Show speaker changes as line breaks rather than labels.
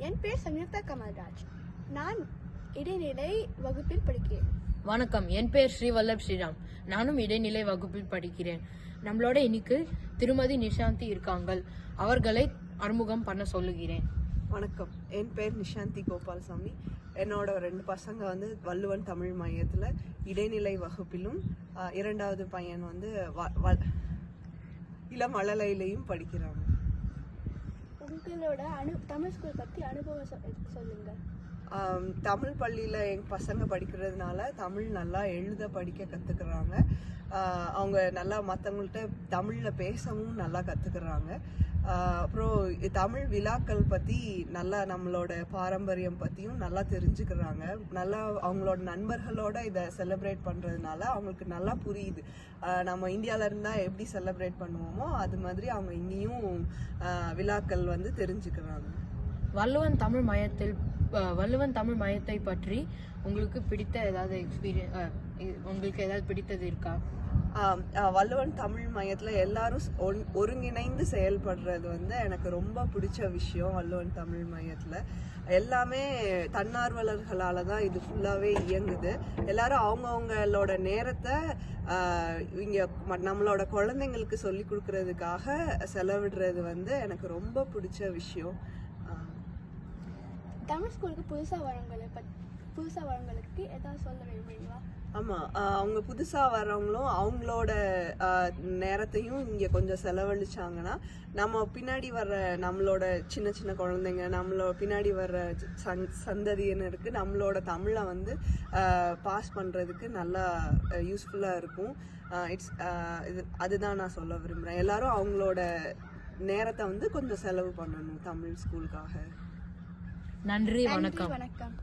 என் பேர் சங்கீதா கமல்ராஜ். நான் இடைநிலை வகுப்பில் படிக்கிறேன்.
வணக்கம், என் பேர் ஸ்ரீவல்லப் ஸ்ரீராம். நானும் இடைநிலை வகுப்பில் படிக்கிறேன். நம்மளோட இன்னைக்கு திருமதி நிஷாந்தி இருக்காங்க. அவர்களை அறிமுகம் பண்ண சொல்லுகிறேன்.
வணக்கம், என் பேர் நிஷாந்தி கோபால்சாமி. என்னோட 2 பசங்க வள்ளுவன் தமிழ் மையத்தில் இடைநிலை வகுப்பிலும், 2வது பையன் இளம் மழலையிலையும் படிக்கிறாங்க.
உங்களோட தமிழ் ஸ்கூல் பற்றி அனுபவம் சொல்லுங்க.
தமிழ் பள்ளியில் எங்கள் பசங்க படிக்கிறதுனால தமிழ் நல்லா எழுத படிக்க கற்றுக்குறாங்க. அவங்க நல்லா மற்றவங்கள்ட்ட தமிழில் பேசவும் நல்லா கற்றுக்குறாங்க. அப்புறம் தமிழ் விழாக்கள் பற்றி நல்லா நம்மளோட பாரம்பரியம் பற்றியும் நல்லா தெரிஞ்சுக்கிறாங்க. நல்லா அவங்களோட நண்பர்களோட இதை செலிப்ரேட் பண்ணுறதுனால அவங்களுக்கு நல்லா புரியுது. நம்ம இந்தியாவில் இருந்தால் எப்படி செலிப்ரேட் பண்ணுவோமோ அது மாதிரி அவங்க இங்கேயும் விழாக்கள் தெரிஞ்சுக்கிறாங்க.
வள்ளுவன் தமிழ் மையத்தை பற்றி உங்களுக்கு பிடித்த ஏதாவது உங்களுக்கு ஏதாவது பிடித்தது இருக்கா?
வள்ளுவன் தமிழ் மையத்தில் எல்லாரும் ஒருங்கிணைந்து செயல்படுறது எனக்கு ரொம்ப பிடிச்ச விஷயம். வள்ளுவன் தமிழ் மையத்தில் எல்லாமே தன்னார்வலர்களால் தான் இது ஃபுல்லாகவே இயங்குது. எல்லாரும் அவங்கவுங்களோட நேரத்தை இங்கே நம்மளோட குழந்தைங்களுக்கு சொல்லி கொடுக்கறதுக்காக செலவிடுறது எனக்கு ரொம்ப பிடிச்ச விஷயம்.
தமிழ் ஸ்கூலுக்கு புதுசாக வரவங்களுக்கு ஏதாவது சொல்ல விரும்புறீங்களா?
ஆமாம், அவங்க புதுசாக வர்றவங்களும் அவங்களோட நேரத்தையும் இங்கே கொஞ்சம் செலவழிச்சாங்கன்னா நம்ம பின்னாடி வர்ற நம்மளோட சின்ன சின்ன குழந்தைங்க, நம்மளோட பின்னாடி வர்ற சந்ததியினருக்கு நம்மளோட தமிழை பாஸ் பண்ணுறதுக்கு நல்லா யூஸ்ஃபுல்லாக இருக்கும். அதுதான் நான் சொல்ல விரும்புகிறேன். எல்லாரும் அவங்களோட நேரத்தை கொஞ்சம் செலவு பண்ணணும் தமிழ் ஸ்கூலுக்காக.
நன்றி, வணக்கம்.
வணக்கம்.